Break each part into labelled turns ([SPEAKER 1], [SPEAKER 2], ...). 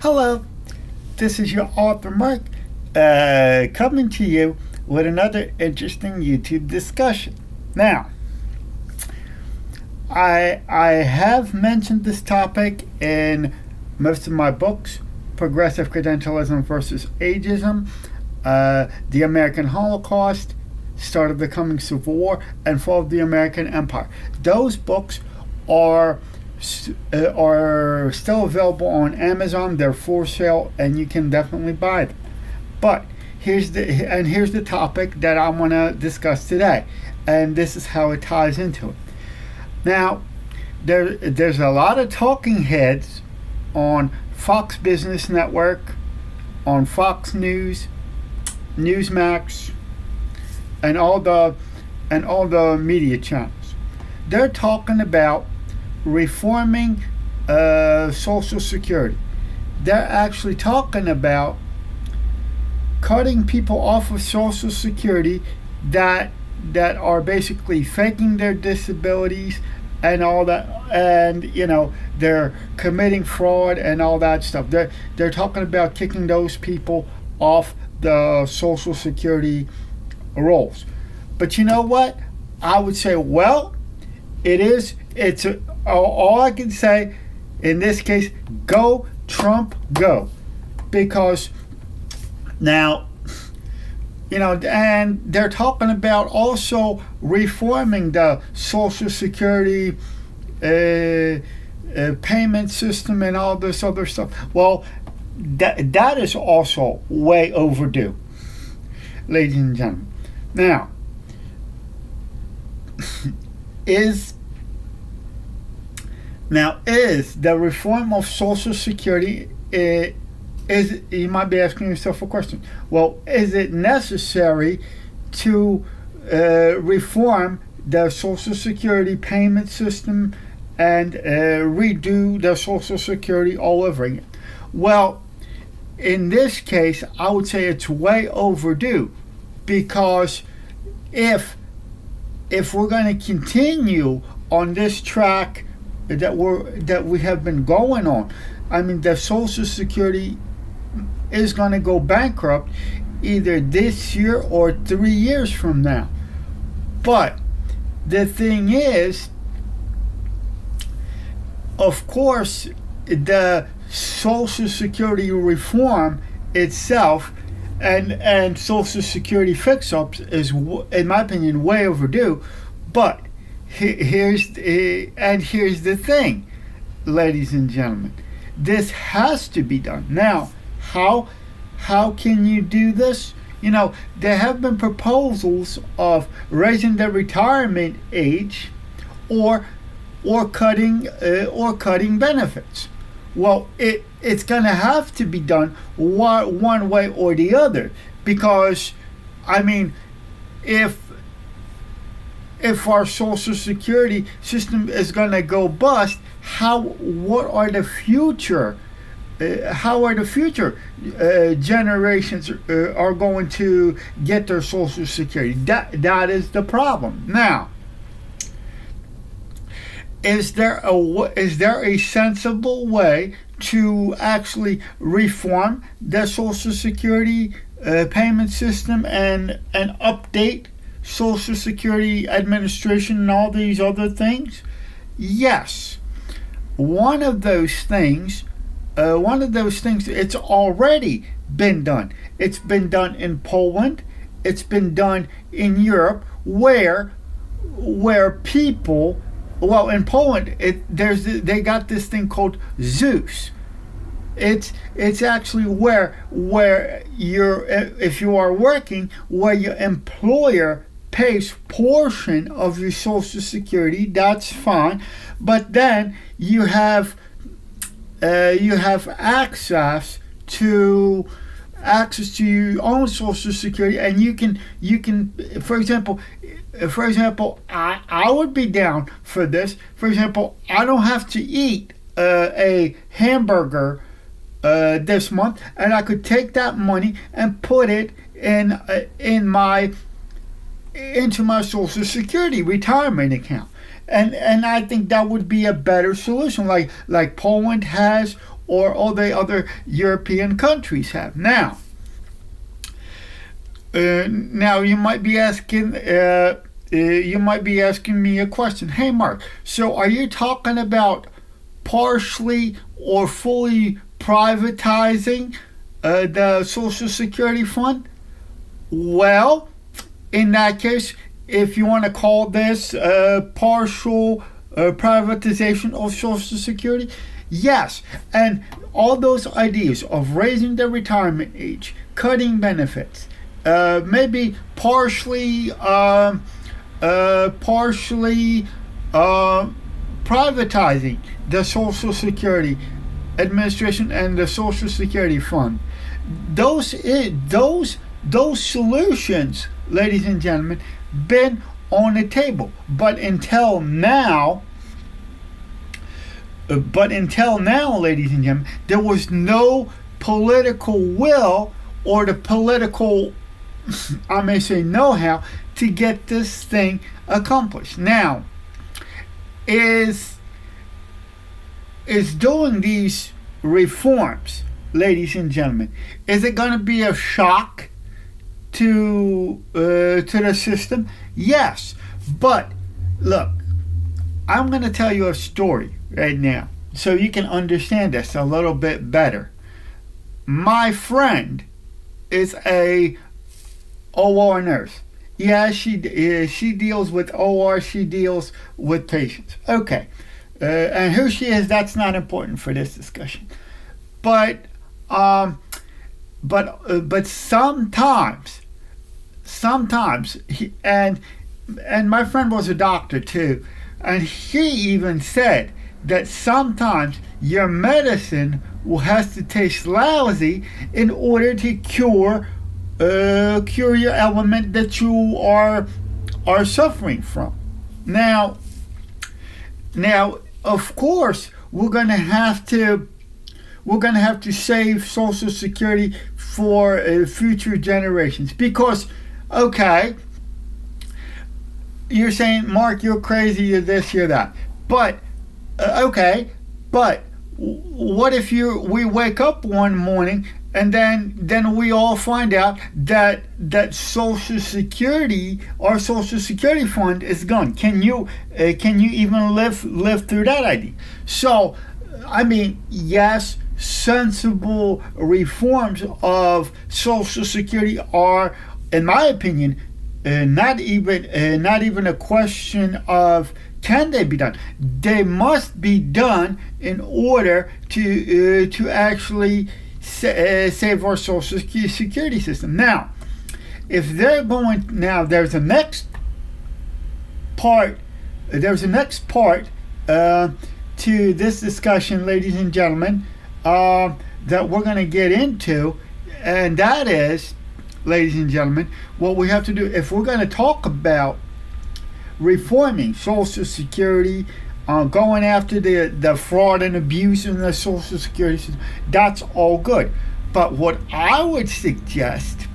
[SPEAKER 1] Hello, this is your author Mark, coming to you with another interesting YouTube discussion. Now, I have mentioned this topic in most of my books: Progressive Credentialism versus Ageism, The American Holocaust, Start of the Coming Civil War, and Fall of the American Empire. Those books are still available on Amazon. They're for sale, and you can definitely buy them. But here's the topic that I want to discuss today, and this is how it ties into it. Now, there's a lot of talking heads on Fox Business Network, on Fox News, Newsmax, and all the media channels. They're talking about reforming Social Security. They're actually talking about cutting people off of Social Security that are basically faking their disabilities and all that, and they're committing fraud and all that stuff. They're talking about kicking those people off the Social Security rolls. But you know what? I would say, well, all I can say in this case, go Trump, go. Because now, and they're talking about also reforming the Social Security payment system and all this other stuff. Well, that is also way overdue, ladies and gentlemen. Now, is the reform of Social Security, you might be asking yourself a question. Well, is it necessary to reform the Social Security payment system and redo the Social Security all over again? Well, in this case, I would say it's way overdue, because if we're going to continue on this track that we have been going on, I mean, the Social Security is going to go bankrupt either this year or 3 years from now. But the thing is, of course, the Social Security reform itself and Social Security fix-ups is, in my opinion, way overdue. But here's the thing, ladies and gentlemen. This has to be done. Now, how can you do this? There have been proposals of raising the retirement age or cutting benefits. Well, it's going to have to be done one way or the other, because I mean, if our Social Security system is going to go bust, how are the future generations are going to get their Social Security? That is the problem. Now, is there a sensible way to actually reform the Social Security payment system and update Social Security Administration and all these other things? Yes. One of those things, it's already been done. It's been done in Poland. It's been done in Europe, where people, well, in Poland, they got this thing called Zeus. It's actually where if you are working, where your employer pays portion of your Social Security, that's fine, but then you have access to your own Social Security, and you can for example, I would be down for this. For example, I don't have to eat a hamburger this month, and I could take that money and put it into my Social Security retirement account. And I think that would be a better solution, like Poland has, or all the other European countries have. Now you might be asking. You might be asking me a question. Hey, Mark. So, are you talking about partially or fully privatizing the Social Security Fund? Well, in that case, if you want to call this partial privatization of Social Security, yes. And all those ideas of raising the retirement age, cutting benefits, maybe partially privatizing the Social Security Administration and the Social Security Fund. Those solutions, ladies and gentlemen, been on the table. But until now, ladies and gentlemen, there was no political will or the political, I may say, know-how to get this thing accomplished. Now, is doing these reforms, ladies and gentlemen, is it going to be a shock to the system? Yes, but look, I'm going to tell you a story right now so you can understand this a little bit better. My friend is a OR nurse. Yeah, she deals with OR. She deals with patients. Okay, and who she is, that's not important for this discussion. But sometimes and my friend was a doctor too, and he even said that sometimes your medicine has to taste lousy in order to cure your ailment that you are suffering from. Now, of course, we're going to have to save Social Security for future generations because, okay, you're saying, Mark, you're crazy, you're this, you're that, but okay, but what if we wake up one morning and then we all find out that Social Security, our Social Security fund, is gone? Can you even live through that idea? So, I mean, yes, sensible reforms of Social Security are, in my opinion, not even a question of can they be done. They must be done in order to actually save our Social Security system. Now, if they're going, now there's a next part. To this discussion, ladies and gentlemen, that we're going to get into, and that is, ladies and gentlemen, what we have to do if we're going to talk about reforming Social Security, going after the fraud and abuse in the Social Security system. That's all good. But what I would suggest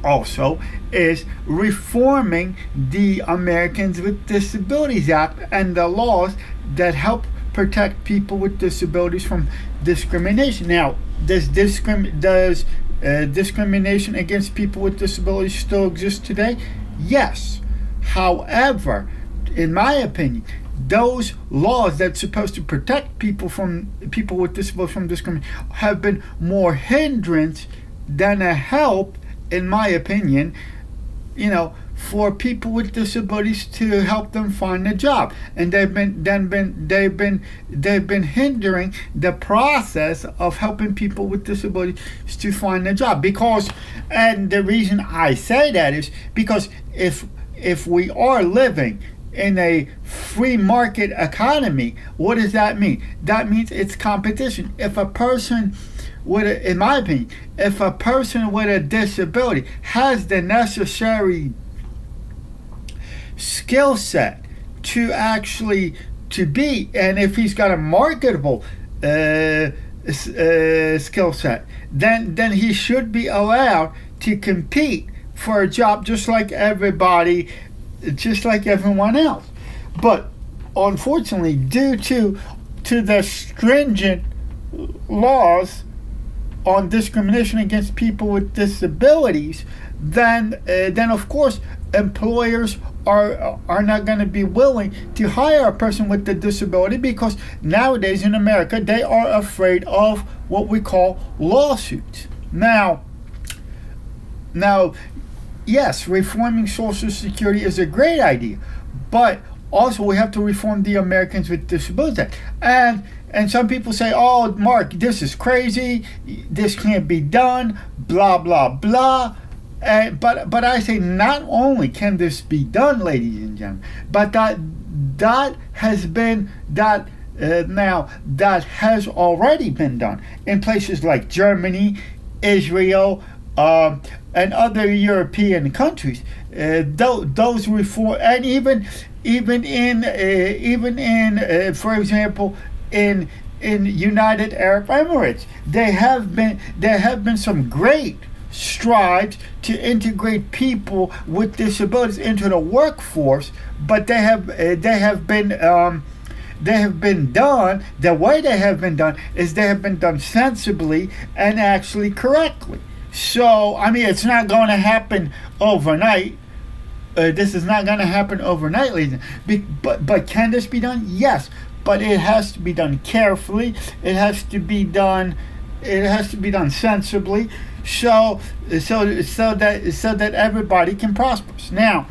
[SPEAKER 1] also is reforming the Americans with Disabilities Act and the laws that help protect people with disabilities from discrimination. Now, does discrimination against people with disabilities still exist today? Yes. However, in my opinion, those laws that's supposed to protect people with disabilities from discrimination have been more hindrance than a help, in my opinion, for people with disabilities to help them find a job, and they've been hindering the process of helping people with disabilities to find a job. Because, and the reason I say that is because if we are living in a free market economy, what does that mean? That means it's competition. If a person in my opinion, if a person with a disability has the necessary skill set to be, and if he's got a marketable skill set, then he should be allowed to compete for a job just like everyone else. But unfortunately, due to the stringent laws on discrimination against people with disabilities, then of course employers are not going to be willing to hire a person with a disability, because nowadays in America they are afraid of what we call lawsuits. Now, yes, reforming Social Security is a great idea, but also we have to reform the Americans with Disabilities Act. And some people say, "Oh, Mark, this is crazy. This can't be done." Blah blah blah. But I say, not only can this be done, ladies and gentlemen, but that has already been done in places like Germany, Israel, and other European countries. Those reform, and even in for example, in United Arab Emirates, there have been some great strides to integrate people with disabilities into the workforce, but they have been done, the way they have been done is they have been done sensibly and actually correctly. So, I mean, it's not going to happen overnight. This is not going to happen overnight, ladies. But can this be done? Yes, but it has to be done carefully. It has to be done sensibly, so that everybody can prosper. Now,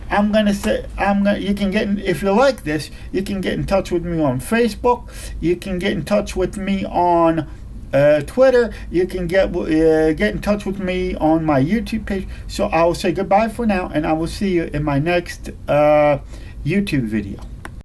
[SPEAKER 1] you can if you like this, you can get in touch with me on Facebook. You can get in touch with me on Twitter. You can get in touch with me on my YouTube page. So I will say goodbye for now, and I will see you in my next YouTube video.